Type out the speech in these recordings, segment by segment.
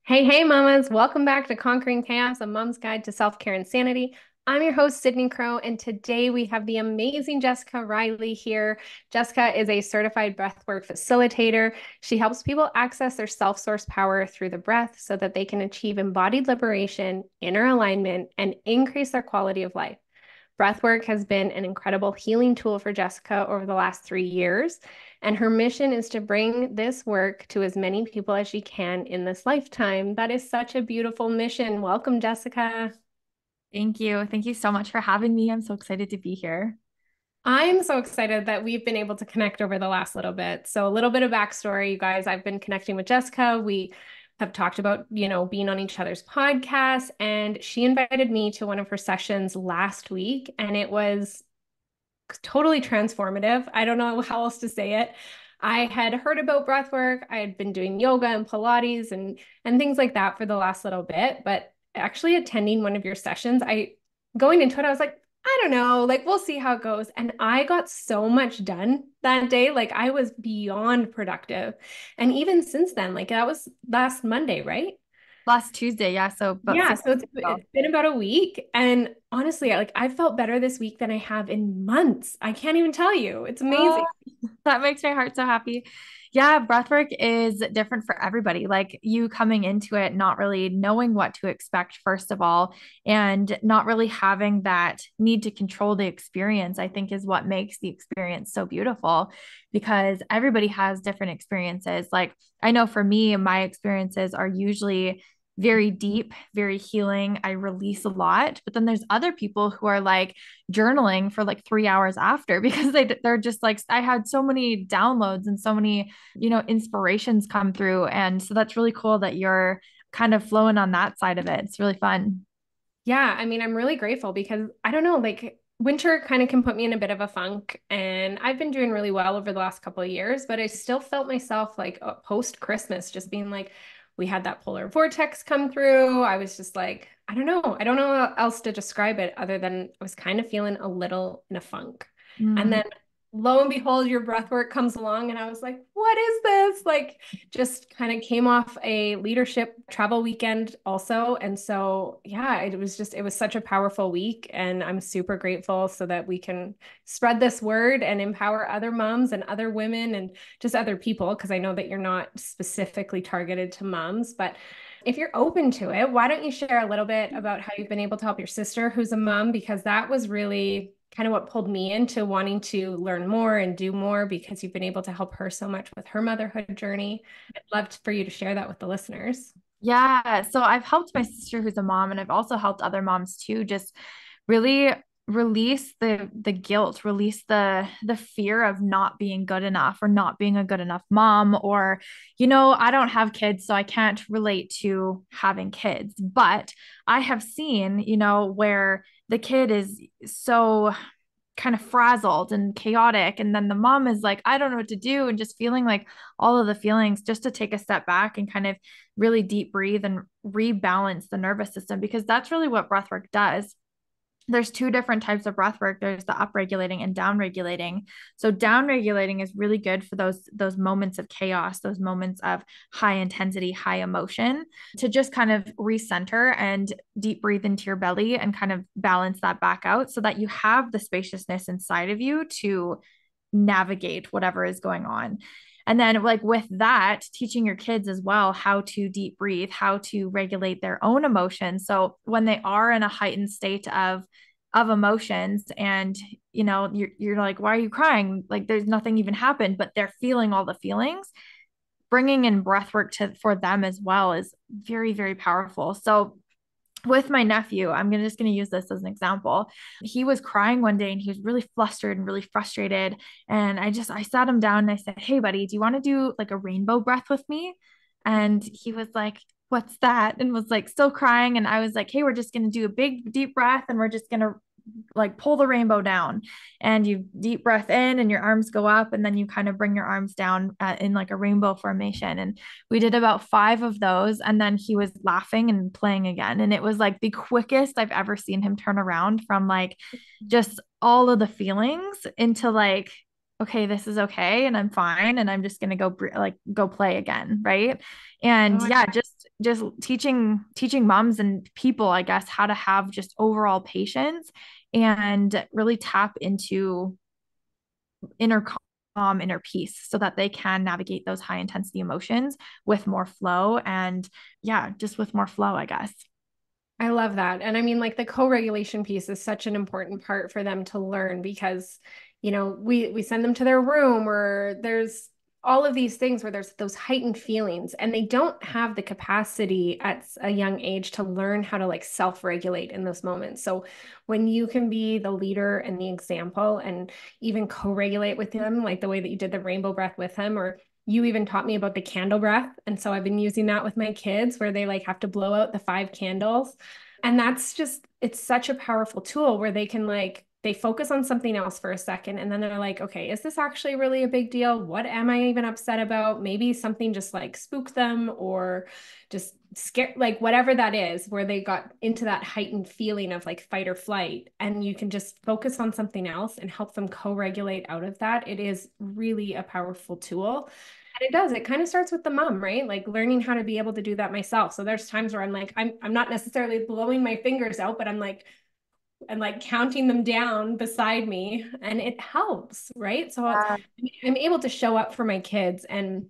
Hey, hey, mamas. Welcome back to Conquering Chaos, a mom's guide to self-care and sanity. I'm your host, Sydney Crow, and today we have the amazing Jessica Rylee here. Jessica is a certified breathwork facilitator. She helps people access their self-source power through the breath so that they can achieve embodied liberation, inner alignment, and increase their quality of life. Breathwork has been an incredible healing tool for Jessica over the last 3 years, and her mission is to bring this work to as many people as she can in this lifetime. That is such a beautiful mission. Welcome, Jessica. Thank you. Thank you so much for having me. I'm so excited to be here. I'm so excited that we've been able to connect over the last little bit. So, a little bit of backstory, you guys. I've been connecting with Jessica. We have talked about, being on each other's podcasts, and she invited me to one of her sessions last week, and it was totally transformative. I don't know how else to say it. I had heard about breath work. I had been doing yoga and Pilates and things like that for the last little bit, but actually attending one of your sessions, I going into it, I was like, I don't know, like we'll see how it goes. And I got so much done that day. Like I was beyond productive. And even since then, like that was last Monday, right? Last Tuesday, yeah, so about Yeah, six so weeks ago. it's been about a week, and honestly, I felt better this week than I have in months. I can't even tell you. It's amazing. Oh, that makes my heart so happy. Yeah, breathwork is different for everybody. Like you coming into it, not really knowing what to expect, first of all, and not really having that need to control the experience, I think is what makes the experience so beautiful because everybody has different experiences. Like I know for me, my experiences are usually very deep, very healing. I release a lot, but then there's other people who are like, journaling for like 3 hours after because they're just like I had so many downloads and so many inspirations come through, and so that's really cool that you're kind of flowing on that side of it. It's really fun. Yeah, I mean, I'm really grateful because I don't know, like winter kind of can put me in a bit of a funk, and I've been doing really well over the last couple of years, but I still felt myself like post Christmas just being like, we had that polar vortex come through. I was just like, I don't know how else to describe it other than I was kind of feeling a little in a funk. And Mm. then lo and behold, your breath work comes along, and I was like, what is this? Like, just kind of came off a leadership travel weekend also. And so, yeah, it was such a powerful week. And I'm super grateful so that we can spread this word and empower other moms and other women and just other people. Cause I know that you're not specifically targeted to moms, but if you're open to it, why don't you share a little bit about how you've been able to help your sister who's a mom? Because that was really kind of what pulled me into wanting to learn more and do more because you've been able to help her so much with her motherhood journey. I'd love for you to share that with the listeners. Yeah, so I've helped my sister who's a mom, and I've also helped other moms too, just really release the guilt, release the fear of not being good enough or not being a good enough mom, or I don't have kids, so I can't relate to having kids, but I have seen, where the kid is so kind of frazzled and chaotic, and then the mom is like, I don't know what to do, and just feeling like all of the feelings, just to take a step back and kind of really deep breathe and rebalance the nervous system, because that's really what breathwork does. There's two different types of breath work. There's the upregulating and downregulating. So downregulating is really good for those moments of chaos, those moments of high intensity, high emotion, to just kind of recenter and deep breathe into your belly and kind of balance that back out so that you have the spaciousness inside of you to navigate whatever is going on. And then, like, with that, teaching your kids as well how to deep breathe, how to regulate their own emotions. So when they are in a heightened state of emotions, and you're like, why are you crying? Like there's nothing even happened, but they're feeling all the feelings. Bringing in breath work for them as well is very, very powerful. So with my nephew, I'm just going to use this as an example. He was crying one day and he was really flustered and really frustrated. And I sat him down and I said, hey, buddy, do you want to do like a rainbow breath with me? And he was like, what's that? And was like still crying. And I was like, hey, we're just going to do a big deep breath and we're just going to like pull the rainbow down, and you deep breath in and your arms go up, and then you kind of bring your arms down in like a rainbow formation. And we did about 5 of those, and then he was laughing and playing again, and it was like the quickest I've ever seen him turn around from like just all of the feelings into like, okay, this is okay and I'm fine and I'm just going to go like go play again, right? And Oh, yeah, just just teaching moms and people, I guess, how to have just overall patience and really tap into inner calm, inner peace, so that they can navigate those high intensity emotions with more flow and, yeah, just with more flow, I guess. I love that. And I mean, like the co-regulation piece is such an important part for them to learn because, we send them to their room or there's all of these things where there's those heightened feelings and they don't have the capacity at a young age to learn how to like self-regulate in those moments. So when you can be the leader and the example and even co-regulate with them, like the way that you did the rainbow breath with him, or you even taught me about the candle breath. And so I've been using that with my kids where they like have to blow out the 5 candles. And that's just, it's such a powerful tool where they can like, they focus on something else for a second. And then they're like, okay, is this actually really a big deal? What am I even upset about? Maybe something just like spooked them or just scared, like whatever that is, where they got into that heightened feeling of like fight or flight. And you can just focus on something else and help them co-regulate out of that. It is really a powerful tool. And it does. It kind of starts with the mom, right? Like learning how to be able to do that myself. So there's times where I'm like, I'm not necessarily blowing my fingers out, but I'm like counting them down beside me and it helps, right? So Yeah. I'm able to show up for my kids and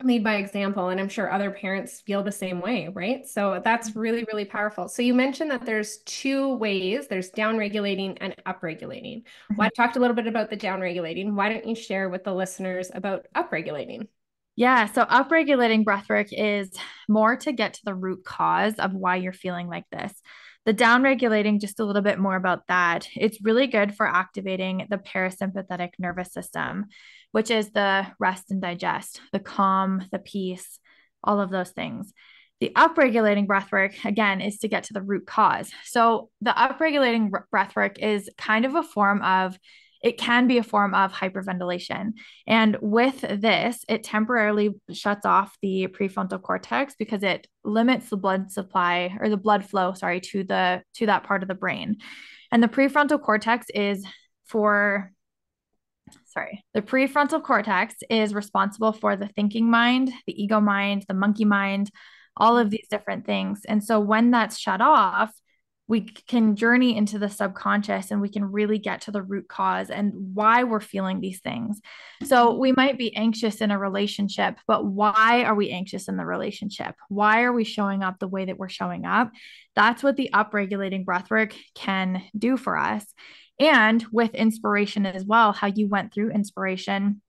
lead by example. And I'm sure other parents feel the same way, right? So that's really, really powerful. So you mentioned that there's 2 ways, there's down regulating and up regulating. Well, I talked a little bit about the down regulating. Why don't you share with the listeners about up regulating? Yeah, so upregulating breathwork is more to get to the root cause of why you're feeling like this. The downregulating, just a little bit more about that. It's really good for activating the parasympathetic nervous system, which is the rest and digest, the calm, the peace, all of those things. The upregulating breathwork, again, is to get to the root cause. So the upregulating breathwork is kind of a form of, it can be a form of hyperventilation. And with this, it temporarily shuts off the prefrontal cortex because it limits the blood supply or the blood flow, sorry, to that part of the brain. And the prefrontal cortex is for the prefrontal cortex is responsible for the thinking mind, the ego mind, the monkey mind, all of these different things. And so when that's shut off, we can journey into the subconscious and we can really get to the root cause and why we're feeling these things. So we might be anxious in a relationship, but why are we anxious in the relationship? Why are we showing up the way that we're showing up? That's what the upregulating breathwork can do for us. And with inspiration as well, how you went through inspiration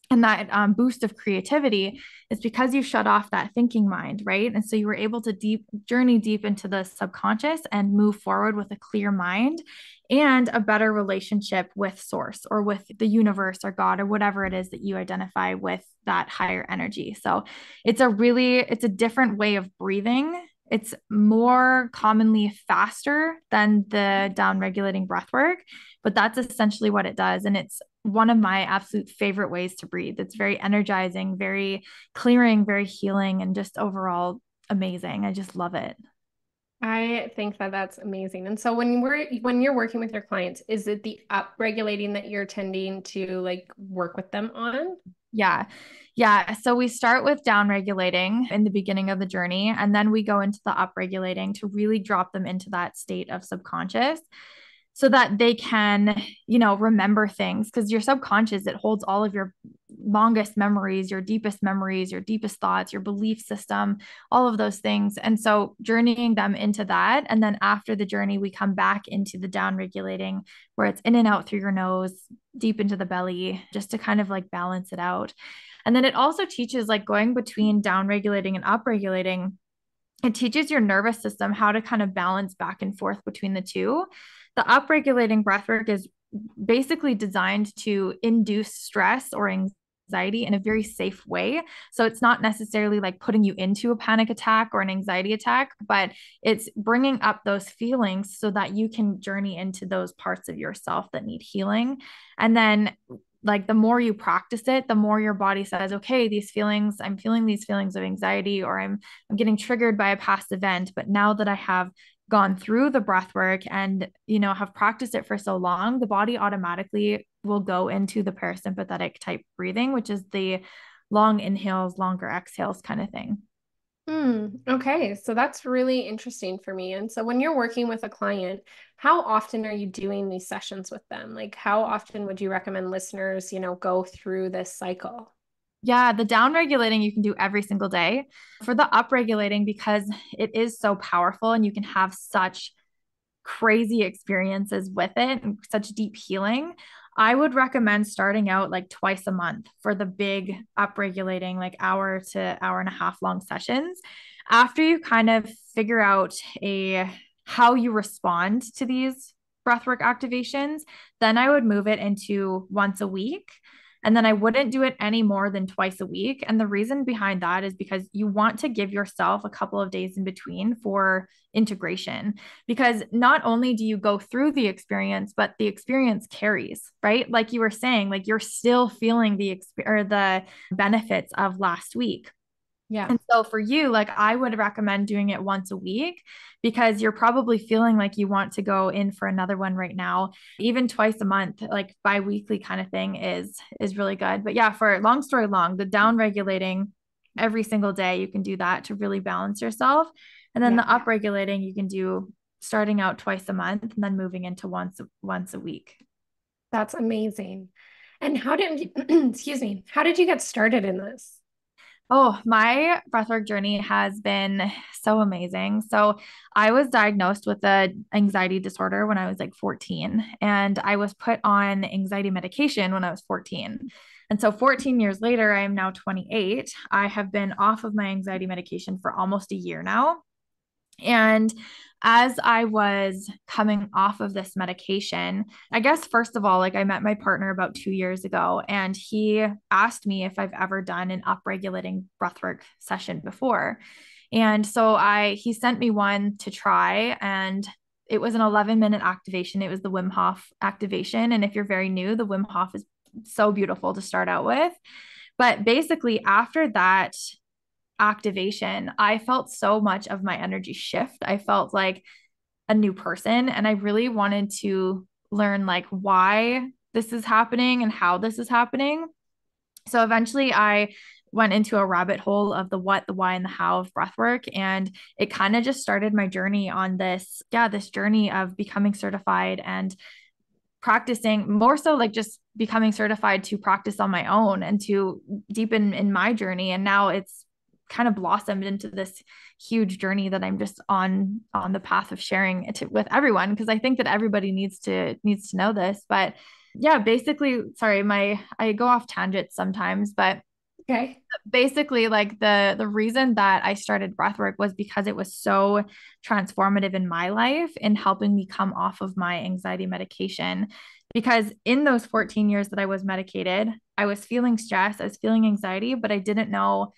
and that boost of creativity is because you shut off that thinking mind, right? And so you were able to journey deep into the subconscious and move forward with a clear mind and a better relationship with source or with the universe or God or whatever it is that you identify with that higher energy. So it's a different way of breathing. It's more commonly faster than the down regulating breath work, but that's essentially what it does. And it's one of my absolute favorite ways to breathe. It's very energizing, very clearing, very healing, and just overall amazing. I just love it. I think that that's amazing. And so when you're working with your clients, is it the up regulating that you're tending to like work with them on? Yeah. Yeah. So we start with down regulating in the beginning of the journey, and then we go into the up regulating to really drop them into that state of subconscious so that they can, remember things because your subconscious, it holds all of your longest memories, your deepest thoughts, your belief system, all of those things. And so journeying them into that. And then after the journey, we come back into the down regulating where it's in and out through your nose, deep into the belly, just to kind of like balance it out. And then it also teaches like going between down regulating and up regulating. It teaches your nervous system how to kind of balance back and forth between the two. The upregulating breathwork is basically designed to induce stress or anxiety in a very safe way. So it's not necessarily like putting you into a panic attack or an anxiety attack, but it's bringing up those feelings so that you can journey into those parts of yourself that need healing. And then like the more you practice it, the more your body says, okay, I'm feeling these feelings of anxiety, or I'm getting triggered by a past event. But now that I have gone through the breath work and, have practiced it for so long, the body automatically will go into the parasympathetic type breathing, which is the long inhales, longer exhales kind of thing. Okay, so that's really interesting for me. And so when you're working with a client, how often are you doing these sessions with them? Like how often would you recommend listeners, go through this cycle? Yeah, the down regulating you can do every single day. For the up regulating, because it is so powerful and you can have such crazy experiences with it and such deep healing, I would recommend starting out like twice a month for the big upregulating, like hour to hour and a half long sessions. After you kind of figure out a how you respond to these breathwork activations, then I would move it into once a week. And then I wouldn't do it any more than twice a week. And the reason behind that is because you want to give yourself a couple of days in between for integration. Because not only do you go through the experience, but the experience carries, right? Like you were saying, like you're still feeling the benefits of last week. Yeah. And so for you, like I would recommend doing it once a week because you're probably feeling like you want to go in for another one right now. Even twice a month, like bi-weekly kind of thing is really good. But yeah, for long story long, the down regulating every single day, you can do that to really balance yourself. And then Yeah. the up regulating you can do starting out twice a month and then moving into once a week. That's amazing. And how did, excuse me, how did you get started in this? Oh, my breathwork journey has been so amazing. So, I was diagnosed with an anxiety disorder when I was like 14, and I was put on anxiety medication when I was 14. And so, 14 years later, I am now 28. I have been off of my anxiety medication for almost a year now. And as I was coming off of this medication, I guess, first of all, like I met my partner about 2 years ago, and he asked me if I've ever done an upregulating breathwork session before. And so he sent me one to try, and it was an 11-minute activation. It was the Wim Hof activation. And if you're very new, the Wim Hof is so beautiful to start out with. But basically, after that activation, I felt so much of my energy shift. I felt like a new person, and I really wanted to learn like why this is happening and how this is happening. So eventually I went into a rabbit hole of the what, the why, and the how of breathwork. And it kind of just started my journey on this journey of becoming certified and practicing more so like just becoming certified to practice on my own and to deepen in my journey. And now it's kind of blossomed into this huge journey that I'm just on the path of sharing it with everyone because I think that everybody needs to know this. But yeah, basically, sorry, I go off tangents sometimes, but Okay. basically like the reason that I started breathwork was because it was so transformative in my life in helping me come off of my anxiety medication. Because in those 14 years that I was medicated, I was feeling stress, I was feeling anxiety, but I didn't know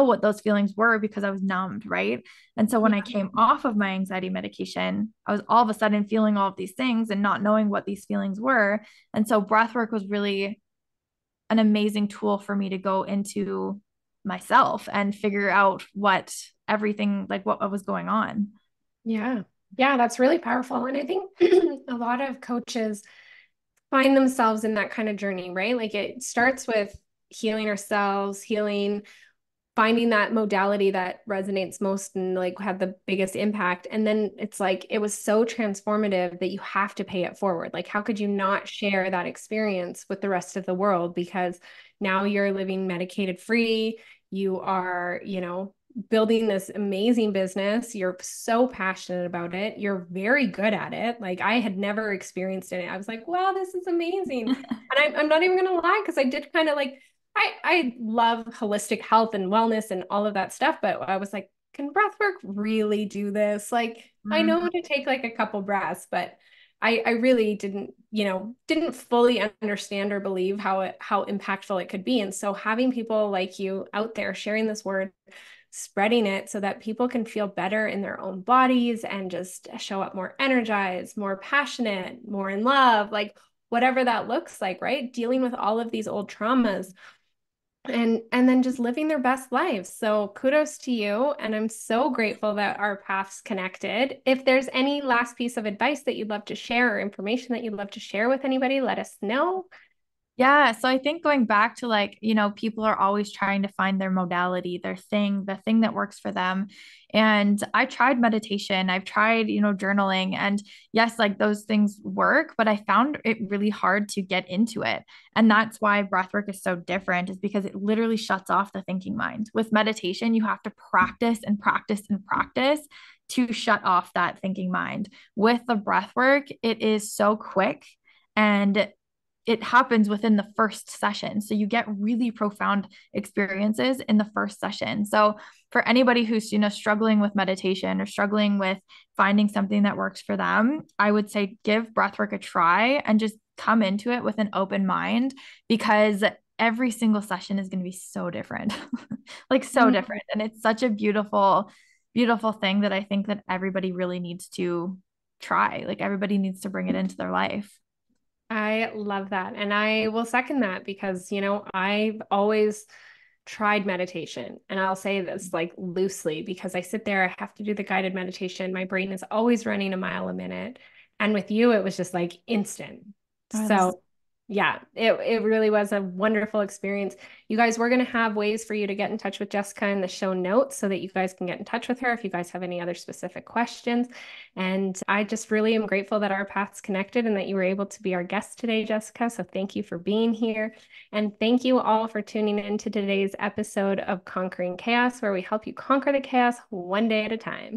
what those feelings were because I was numbed, right? And so when I Yeah. came off of my anxiety medication, I was all of a sudden feeling all of these things and not knowing what these feelings were. And so breathwork was really an amazing tool for me to go into myself and figure out what everything like what was going on. Yeah. Yeah, that's really powerful. And I think a lot of coaches find themselves in that kind of journey, right? Like it starts with healing ourselves, finding that modality that resonates most and like had the biggest impact. And then it's like it was so transformative that you have to pay it forward. Like, how could you not share that experience with the rest of the world? Because now you're living medicated free. You are, building this amazing business. You're so passionate about it. You're very good at it. Like I had never experienced it. I was like, wow, this is amazing. And I'm not even going to lie because I did kind of like I love holistic health and wellness and all of that stuff, but I was like, can breathwork really do this? Like, I know Mhm. to take like a couple breaths, but I really didn't fully understand or believe how impactful it could be. And so having people like you out there sharing this word, spreading it so that people can feel better in their own bodies and just show up more energized, more passionate, more in love, like whatever that looks like, right? Dealing with all of these old traumas and then just living their best lives. So kudos to you. And I'm so grateful that our paths connected. If there's any last piece of advice that you'd love to share or information that you'd love to share with anybody, let us know. Yeah, so I think going back to like, people are always trying to find their modality, their thing, the thing that works for them. And I tried meditation, I've tried, journaling, and yes, like those things work, but I found it really hard to get into it. And that's why breathwork is so different, is because it literally shuts off the thinking mind. With meditation, you have to practice and practice and practice to shut off that thinking mind. With the breathwork, it is so quick and it happens within the first session. So you get really profound experiences in the first session. So for anybody who's, struggling with meditation or struggling with finding something that works for them, I would say give breathwork a try and just come into it with an open mind, because every single session is going to be so different. Like so Mm. different. And it's such a beautiful, beautiful thing that I think that everybody really needs to try. Like everybody needs to bring it into their life. I love that. And I will second that because, I've always tried meditation. And I'll say this like loosely because I sit there, I have to do the guided meditation. My brain is always running a mile a minute. And with you, it was just like instant. Oh, that's So yeah, it really was a wonderful experience. You guys, we're going to have ways for you to get in touch with Jessica in the show notes so that you guys can get in touch with her if you guys have any other specific questions. And I just really am grateful that our paths connected and that you were able to be our guest today, Jessica. So thank you for being here. And thank you all for tuning in to today's episode of Conquering Chaos, where we help you conquer the chaos one day at a time.